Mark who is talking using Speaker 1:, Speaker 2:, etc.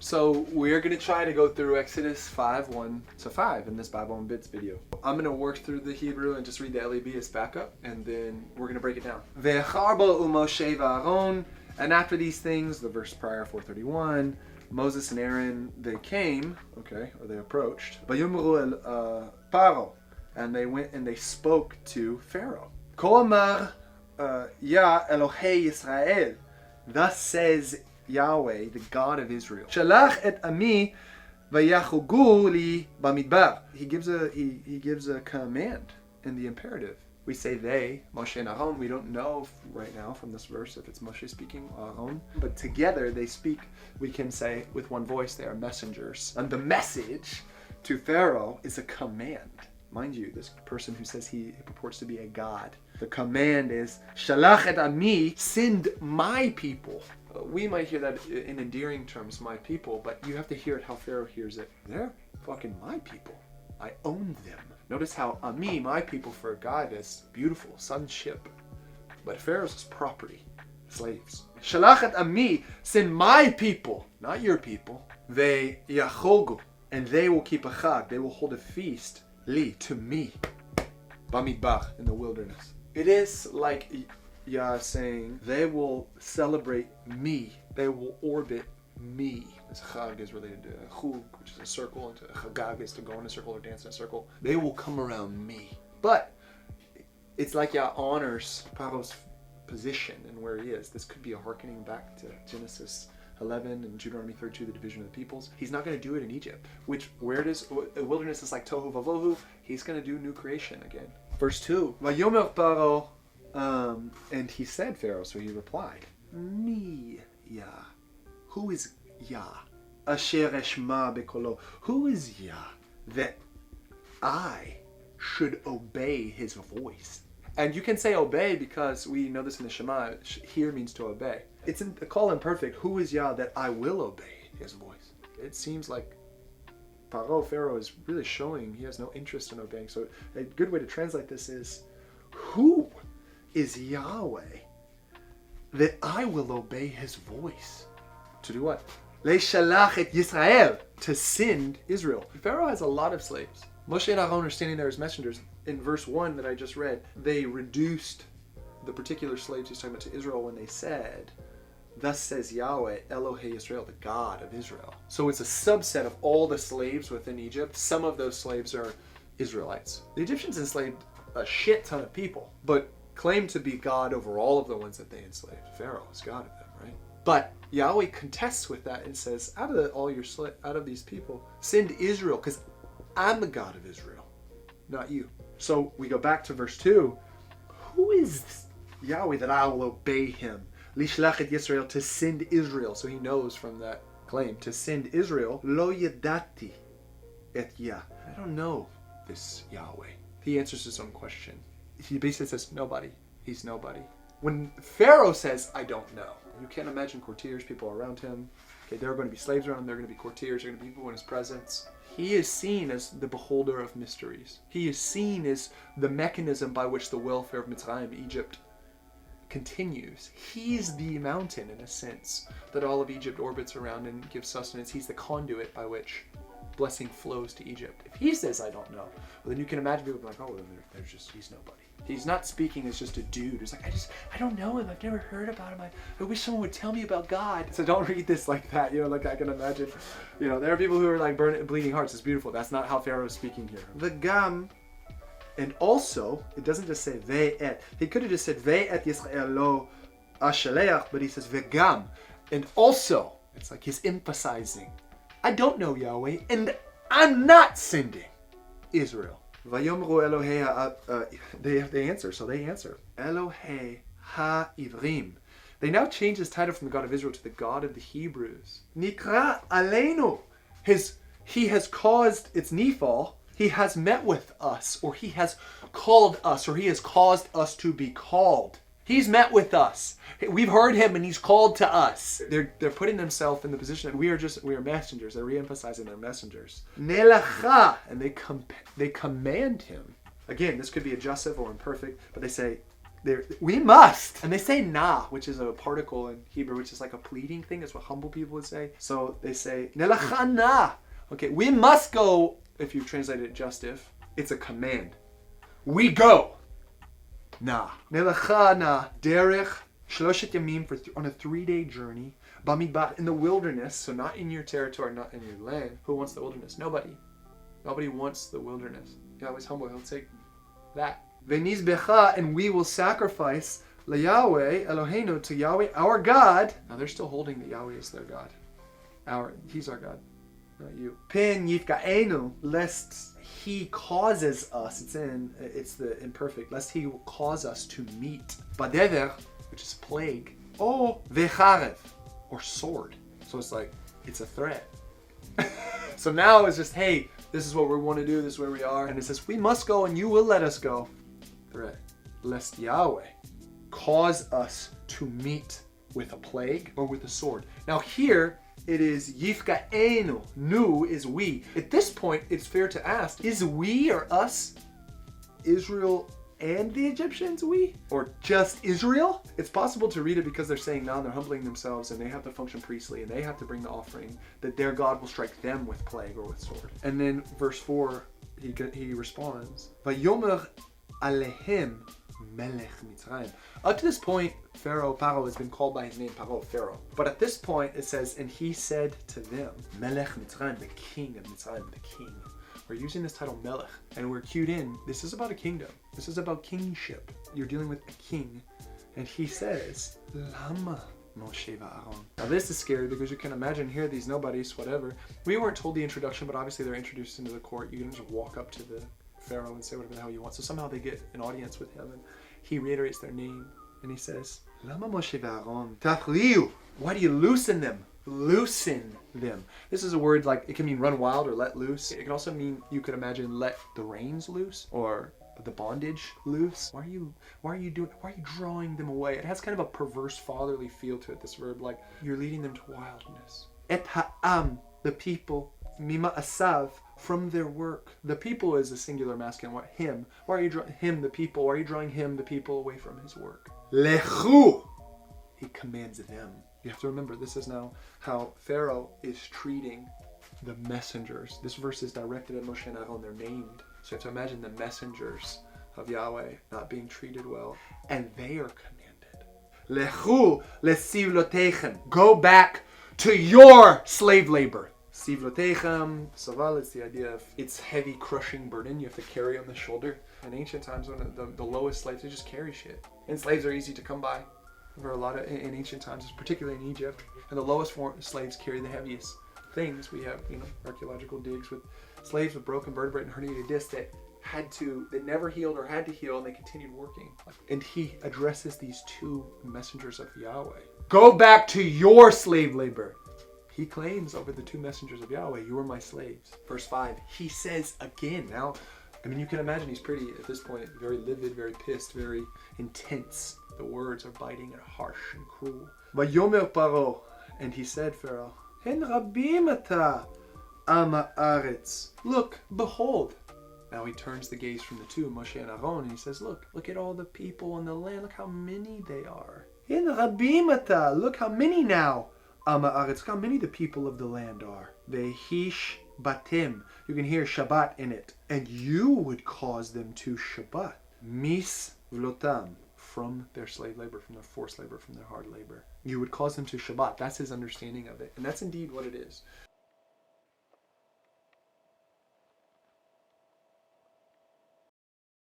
Speaker 1: So we're going to try to go through Exodus 5:1-5 in this Bible in Bits video. I'm going to work through the Hebrew and just read the LEB as backup, and then we're going to break it down. Ve'charbo u'Moshe va'Aaron, and after these things, the verse prior, 4:31, Moses and Aaron, they came, or they approached, Vayomru el Pharaoh, and they went and they spoke to Pharaoh. Ko amar Yah Elohei Yisrael, thus says Yahweh, the God of Israel. Shalach et ami vayachugu li bamidbar. He gives a command in the imperative. We say they, Moshe and Aaron. We don't know right now from this verse if it's Moshe speaking or Aaron, but together they speak. We can say with one voice they are messengers, and the message to Pharaoh is a command. Mind you, this person who says he purports to be a god. The command is Shalach et ami, send my people. We might hear that in endearing terms, my people, but you have to hear it how Pharaoh hears it. They're fucking my people. I own them. Notice how ami, my people, for God is beautiful, sonship. But Pharaoh's is property, slaves. Shalach et ami, send my people, not your people. Ve yachogu, and they will keep a chag, they will hold a feast, li, to me, bamidbar, in the wilderness. It is like Yah saying, they will celebrate me, they will orbit me. This chag is related to chug, which is a circle, and to chagag is to go in a circle or dance in a circle. They will come around me. But it's like Yah honors Pharaoh's position and where he is. This could be a hearkening back to Genesis 11 and Deuteronomy 32, the division of the peoples. He's not going to do it in Egypt, which where it is, the wilderness is like tohu vavohu. He's going to do new creation again. Verse 2, Vayomer Pharaoh, and he said, Pharaoh, so he replied, Mi Yah, who is Yah? Asher eshma bekolo, who is Yah that I should obey his voice? And you can say obey because we know this in the Shema, here means to obey. It's in the call imperfect, who is Yah that I will obey his voice? It seems like Pharaoh is really showing he has no interest in obeying. So a good way to translate this is, who is Yahweh that I will obey his voice? To do what? Le'shalach et Yisrael, to send Israel. Pharaoh has a lot of slaves. Moshe and Aaron are standing there as messengers. In verse 1 that I just read, they reduced the particular slaves he's talking about to Israel when they said, thus says Yahweh, Elohei Yisrael, the God of Israel. So it's a subset of all the slaves within Egypt. Some of those slaves are Israelites. The Egyptians enslaved a shit ton of people, but claimed to be God over all of the ones that they enslaved. Pharaoh is God of them, right? But Yahweh contests with that and says, out of these people, send Israel, because I'm the God of Israel, not you. So we go back to verse 2. Who is Yahweh that I will obey him? Lishlach et Yisrael, to send Israel. So he knows from that claim, to send Israel. Lo yadati et Yah. I don't know this Yahweh. He answers his own question. He basically says, nobody. He's nobody. When Pharaoh says, I don't know, you can't imagine courtiers, people around him. Okay, there are going to be slaves around him, there are going to be courtiers, there are going to be people in his presence. He is seen as the beholder of mysteries. He is seen as the mechanism by which the welfare of Mitzrayim, Egypt, continues. He's the mountain, in a sense, that all of Egypt orbits around and gives sustenance. He's the conduit by which blessing flows to Egypt. If he says, I don't know, well, then you can imagine people being like, oh, he's nobody. He's not speaking as just a dude who's like, I don't know him. I've never heard about him. I wish someone would tell me about God. So don't read this like that. Like I can imagine, there are people who are like bleeding hearts. It's beautiful. That's not how Pharaoh is speaking here. The gam, and also, it doesn't just say ve'et. He could have just said ve'et Yisrael lo ashaleach, but he says ve'gam. And also, it's like he's emphasizing, I don't know Yahweh, and I'm not sending Israel. Vayomru Elohei, they answer. Elohei ha'ivrim. They now change his title from the God of Israel to the God of the Hebrews. Nikra aleinu. He has caused, it's Nephal, he has met with us, or he has called us, or he has caused us to be called. He's met with us. We've heard him and he's called to us. They're putting themselves in the position that we are messengers. They're re-emphasizing they're messengers. Nelacha, and they command him. Again, this could be adjussive or imperfect, but they say, We must. And they say na, which is a particle in Hebrew, which is like a pleading thing. That's what humble people would say. So they say, nelachana. Okay, we must go. If you translate it just if, it's a command. We go. Na. Nelachana derech shloshet yamim on a 3-day journey. Bamidbar, in the wilderness, so not in your territory, not in your land. Who wants the wilderness? Nobody. Nobody wants the wilderness. Yahweh's humble. He'll take that. Venizbecha, and we will sacrifice LaYahweh Eloheinu, to Yahweh our God. Now they're still holding that Yahweh is their God. He's our God, not you. Pen yifkaenu, lest he causes us. It's the imperfect. Lest he will cause us to meet. Badever, which is plague. Oh, vecharev, or sword. So it's a threat. So now it's just, hey, this is what we want to do, this is where we are. And it says, we must go and you will let us go. Threat. Lest Yahweh cause us to meet with a plague or with a sword. Now here it is Yifkaenu. Nu is we. At this point, it's fair to ask, is we or us Israel and the Egyptians we? Or just Israel? It's possible to read it because they're saying now they're humbling themselves and they have to function priestly and they have to bring the offering, that their God will strike them with plague or with sword. And then verse 4, he responds, Vayomer alehem melech Mitzrayim. Up to this point, Pharaoh has been called by his name, Pharaoh. But at this point it says, and he said to them, Melech Mitzrayim, the king of Mitzrayim, the king. We're using this title Melech, and we're cued in. This is about a kingdom. This is about kingship. You're dealing with a king. And he says, Lama Moshe va'Aaron. Now this is scary because you can imagine here these nobodies, whatever. We weren't told the introduction, but obviously they're introduced into the court. You can just walk up to the Pharaoh and say whatever the hell you want. So somehow they get an audience with him, and he reiterates their name, and he says, Lama Moshe va'Aaron tachliu. Why do you loosen them? Loosen them. This is a word like, it can mean run wild or let loose. It can also mean, you could imagine, let the reins loose or the bondage loose. Why are you drawing them away? It has kind of a perverse fatherly feel to it, this verb, like you're leading them to wildness. Et ha'am, the people, mima asav, from their work. The people is a singular masculine. What? Him. Why are you drawing him, the people? Why are you drawing him, the people, away from his work? Lechu. He commands them. You have to remember, this is now how Pharaoh is treating the messengers. This verse is directed at Moshe and Aaron. They're named. So you have to imagine the messengers of Yahweh not being treated well. And they are commanded. Lechu lesivlotechem. Go back to your slave labor. Sivlotechem, saval, it's the idea of it's heavy, crushing burden you have to carry on the shoulder. In ancient times, when the lowest slaves, they just carry shit. And slaves are easy to come by. For a lot of, in ancient times, particularly in Egypt, and the lowest slaves carry the heaviest things. We have, archaeological digs with slaves with broken vertebrae and herniated discs that never healed or had to heal, and they continued working. And he addresses these two messengers of Yahweh. Go back to your slave labor. He claims over the two messengers of Yahweh, you are my slaves. Verse 5, he says again. Now, you can imagine he's pretty, at this point, very livid, very pissed, very intense. The words are biting and harsh and cruel. Vayomer Paro, and he said, Pharaoh, Hen rabim ata am haaretz. Look, behold. Now he turns the gaze from the two, Moshe and Aaron, and he says, look at all the people in the land. Look how many they are. Hen rabim ata. Look how many now. Am haaretz. Look how many the people of the land are. Vehish batim. You can hear Shabbat in it. And you would cause them to Shabbat. Mis vlotam. From their slave labor, from their forced labor, from their hard labor. You would cause them to Shabbat. That's his understanding of it. And that's indeed what it is.